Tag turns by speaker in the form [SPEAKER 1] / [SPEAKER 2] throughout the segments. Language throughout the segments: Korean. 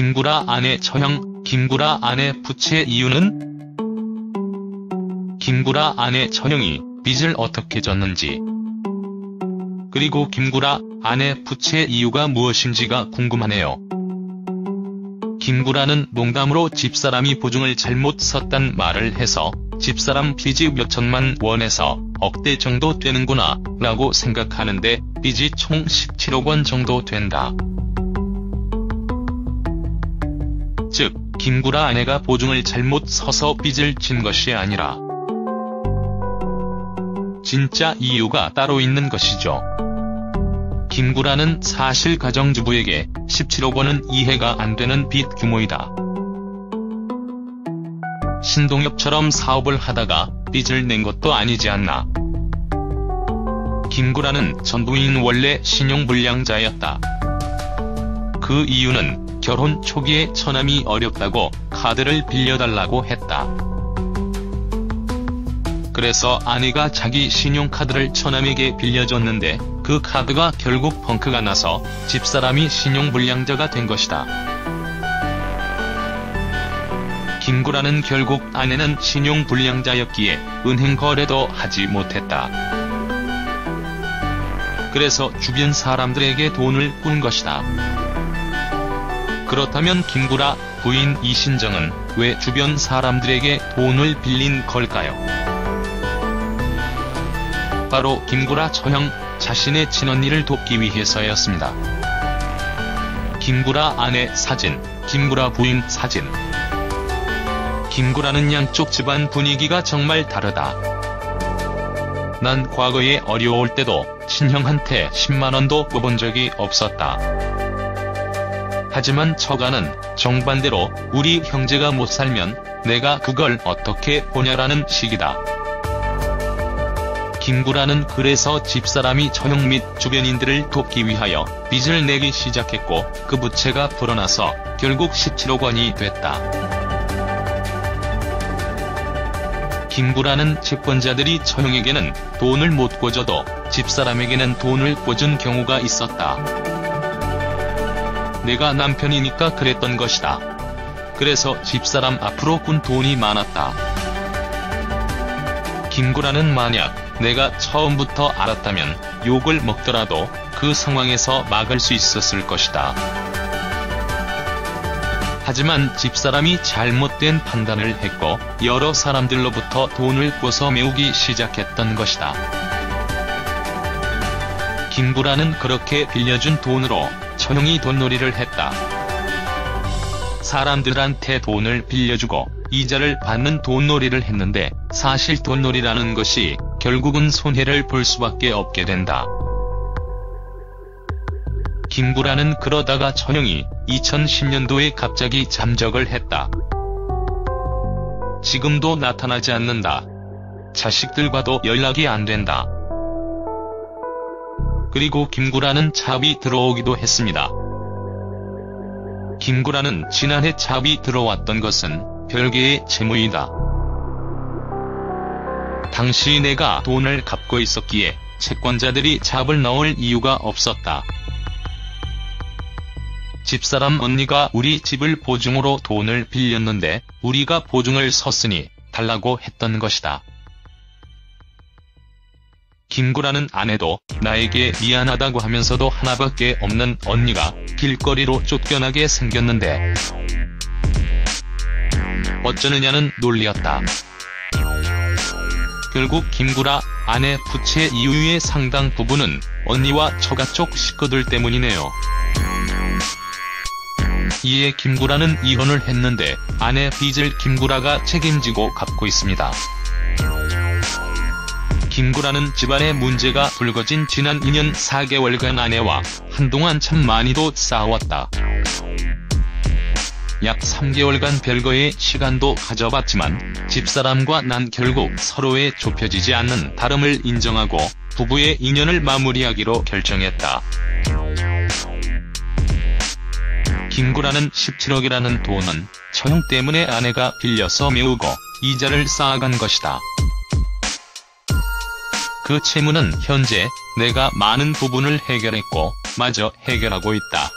[SPEAKER 1] 김구라 아내 처형, 김구라 아내 부채 이유는? 김구라 아내 처형이 빚을 어떻게 졌는지, 그리고 김구라 아내 부채 이유가 무엇인지가 궁금하네요. 김구라는 농담으로 집사람이 보증을 잘못 섰단 말을 해서 집사람 빚이 몇천만 원에서 억대 정도 되는구나 라고 생각하는데 빚이 총 17억 원 정도 된다. 즉, 김구라 아내가 보증을 잘못 서서 빚을 진 것이 아니라 진짜 이유가 따로 있는 것이죠. 김구라는 사실 가정주부에게 17억 원은 이해가 안 되는 빚 규모이다. 신동엽처럼 사업을 하다가 빚을 낸 것도 아니지 않나. 김구라는 전부인 원래 신용불량자였다. 그 이유는 결혼 초기에 처남이 어렵다고 카드를 빌려달라고 했다. 그래서 아내가 자기 신용카드를 처남에게 빌려줬는데 그 카드가 결국 펑크가 나서 집사람이 신용불량자가 된 것이다. 김구라는 결국 아내는 신용불량자였기에 은행 거래도 하지 못했다. 그래서 주변 사람들에게 돈을 꾼 것이다. 그렇다면 김구라 부인 이신정은 왜 주변 사람들에게 돈을 빌린 걸까요? 바로 김구라 처형, 자신의 친언니를 돕기 위해서였습니다. 김구라 아내 사진, 김구라 부인 사진. 김구라는 양쪽 집안 분위기가 정말 다르다. 난 과거에 어려울 때도 친형한테 10만원도 꿔본 적이 없었다. 하지만 처가는 정반대로 우리 형제가 못 살면 내가 그걸 어떻게 보냐라는 식이다. 김구라는 그래서 집사람이 처형 및 주변인들을 돕기 위하여 빚을 내기 시작했고 그 부채가 불어나서 결국 17억 원이 됐다. 김구라는 채권자들이 처형에게는 돈을 못 꿔줘도 집사람에게는 돈을 꿔준 경우가 있었다. 내가 남편이니까 그랬던 것이다. 그래서 집사람 앞으로 꾼 돈이 많았다. 김구라는 만약 내가 처음부터 알았다면 욕을 먹더라도 그 상황에서 막을 수 있었을 것이다. 하지만 집사람이 잘못된 판단을 했고 여러 사람들로부터 돈을 꿔서 메우기 시작했던 것이다. 김구라는 그렇게 빌려준 돈으로 처형이 돈놀이를 했다. 사람들한테 돈을 빌려주고 이자를 받는 돈놀이를 했는데 사실 돈놀이라는 것이 결국은 손해를 볼 수밖에 없게 된다. 김구라는 그러다가 처형이 2010년도에 갑자기 잠적을 했다. 지금도 나타나지 않는다. 자식들과도 연락이 안 된다. 그리고 김구라는 잡이 들어오기도 했습니다. 김구라는 지난해 잡이 들어왔던 것은 별개의 채무이다. 당시 내가 돈을 갚고 있었기에 채권자들이 잡을 넣을 이유가 없었다. 집사람 언니가 우리 집을 보증으로 돈을 빌렸는데 우리가 보증을 섰으니 달라고 했던 것이다. 김구라는 아내도 나에게 미안하다고 하면서도 하나밖에 없는 언니가 길거리로 쫓겨나게 생겼는데 어쩌느냐는 논리였다. 결국 김구라 아내 부채 이유의 상당 부분은 언니와 처가 쪽 식구들 때문이네요. 이에 김구라는 이혼을 했는데 아내 빚을 김구라가 책임지고 갚고 있습니다. 김구라는 집안에 문제가 불거진 지난 2년 4개월간 아내와 한동안 참 많이도 싸웠다. 약 3개월간 별거의 시간도 가져봤지만 집사람과 난 결국 서로의 좁혀지지 않는 다름을 인정하고 부부의 인연을 마무리하기로 결정했다. 김구라는 17억이라는 돈은 처형 때문에 아내가 빌려서 메우고 이자를 쌓아간 것이다. 그 채무는 현재 내가 많은 부분을 해결했고 마저 해결하고 있다.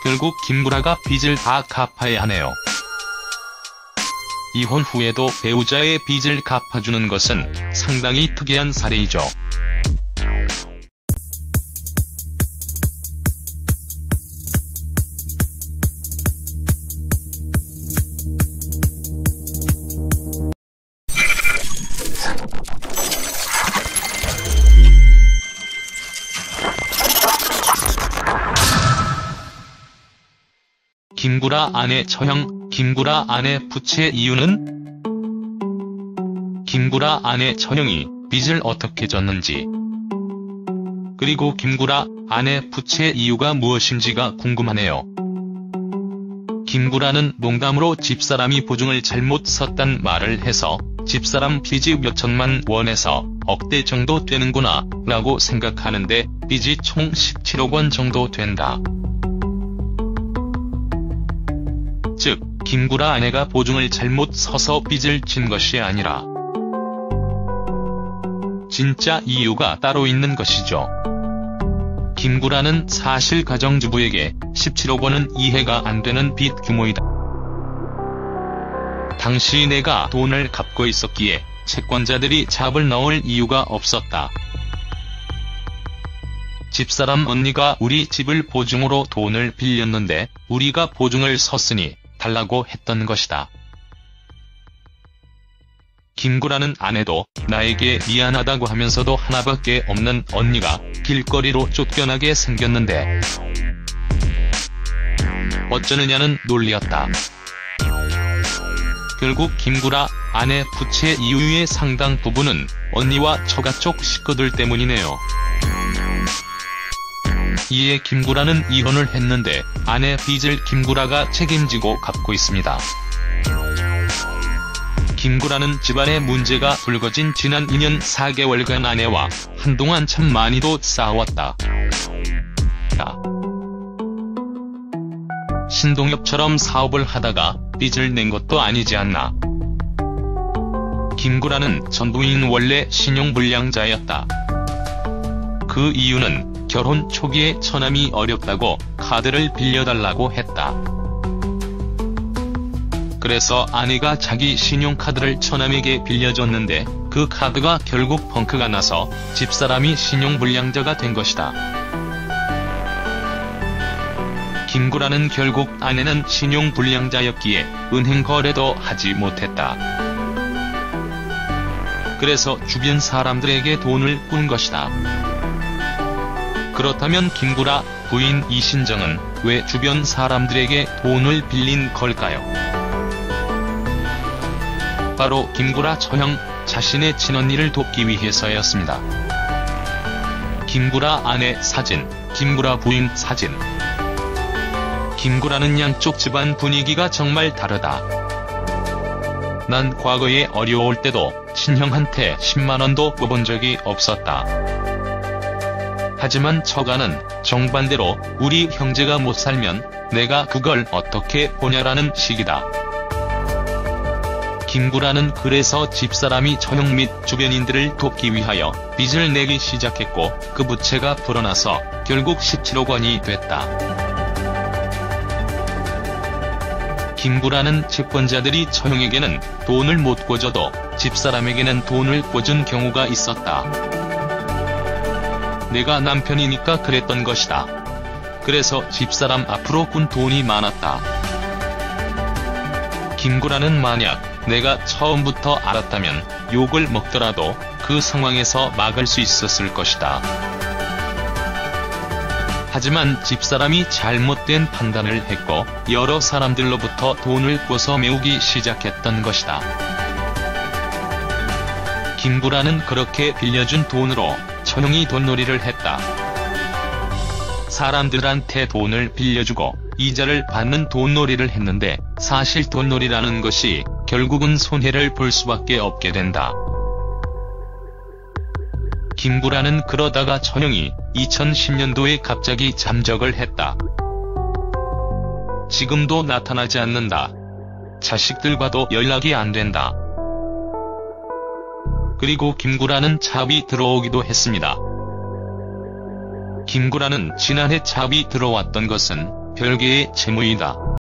[SPEAKER 1] 결국 김구라가 빚을 다 갚아야 하네요. 이혼 후에도 배우자의 빚을 갚아주는 것은 상당히 특이한 사례이죠. 김구라 아내 처형, 김구라 아내 부채 이유는? 김구라 아내 처형이 빚을 어떻게 졌는지, 그리고 김구라 아내 부채 이유가 무엇인지가 궁금하네요. 김구라는 농담으로 집사람이 보증을 잘못 섰단 말을 해서 집사람 빚이 몇천만 원에서 억대 정도 되는구나 라고 생각하는데 빚이 총 17억 원 정도 된다. 즉, 김구라 아내가 보증을 잘못 서서 빚을 진 것이 아니라 진짜 이유가 따로 있는 것이죠. 김구라는 사실 가정주부에게 17억 원은 이해가 안 되는 빚 규모이다. 당시 내가 돈을 갚고 있었기에 채권자들이 잡을 넣을 이유가 없었다. 집사람 언니가 우리 집을 보증으로 돈을 빌렸는데 우리가 보증을 섰으니 달라고 했던 것이다. 김구라는 아내도 나에게 미안하다고 하면서도 하나밖에 없는 언니가 길거리로 쫓겨나게 생겼는데 어쩌느냐는 논리였다. 결국 김구라 아내 부채 이유의 상당 부분은 언니와 처가 쪽 식구들 때문이네요. 이에 김구라는 이혼을 했는데 아내 빚을 김구라가 책임지고 갚고 있습니다. 김구라는 집안의 문제가 불거진 지난 2년 4개월간 아내와 한동안 참 많이도 싸웠다. 신동엽처럼 사업을 하다가 빚을 낸 것도 아니지 않나. 김구라는 전 부인 원래 신용불량자였다. 그 이유는 결혼 초기에 처남이 어렵다고 카드를 빌려달라고 했다. 그래서 아내가 자기 신용카드를 처남에게 빌려줬는데 그 카드가 결국 펑크가 나서 집사람이 신용불량자가 된 것이다. 김구라는 결국 아내는 신용불량자였기에 은행 거래도 하지 못했다. 그래서 주변 사람들에게 돈을 꾼 것이다. 그렇다면 김구라 부인 이신정은 왜 주변 사람들에게 돈을 빌린 걸까요? 바로 김구라 처형, 자신의 친언니를 돕기 위해서였습니다. 김구라 아내 사진, 김구라 부인 사진. 김구라는 양쪽 집안 분위기가 정말 다르다. 난 과거에 어려울 때도 친형한테 10만원도 꿔본 적이 없었다. 하지만 처가는 정반대로 우리 형제가 못 살면 내가 그걸 어떻게 보냐라는 식이다. 김구라는 그래서 집사람이 처형 및 주변인들을 돕기 위하여 빚을 내기 시작했고 그 부채가 불어나서 결국 17억 원이 됐다. 김구라는 채권자들이 처형에게는 돈을 못 꿔줘도 집사람에게는 돈을 꿔준 경우가 있었다. 내가 남편이니까 그랬던 것이다. 그래서 집사람 앞으로 꾼 돈이 많았다. 김구라는 만약 내가 처음부터 알았다면 욕을 먹더라도 그 상황에서 막을 수 있었을 것이다. 하지만 집사람이 잘못된 판단을 했고 여러 사람들로부터 돈을 꿔서 메우기 시작했던 것이다. 김구라는 그렇게 빌려준 돈으로 처형이 돈놀이를 했다. 사람들한테 돈을 빌려주고 이자를 받는 돈놀이를 했는데 사실 돈놀이라는 것이 결국은 손해를 볼 수밖에 없게 된다. 김구라는 그러다가 처형이 2010년도에 갑자기 잠적을 했다. 지금도 나타나지 않는다. 자식들과도 연락이 안 된다. 그리고 김구라는 차비 들어오기도 했습니다. 김구라는 지난해 차비 들어왔던 것은 별개의 채무이다.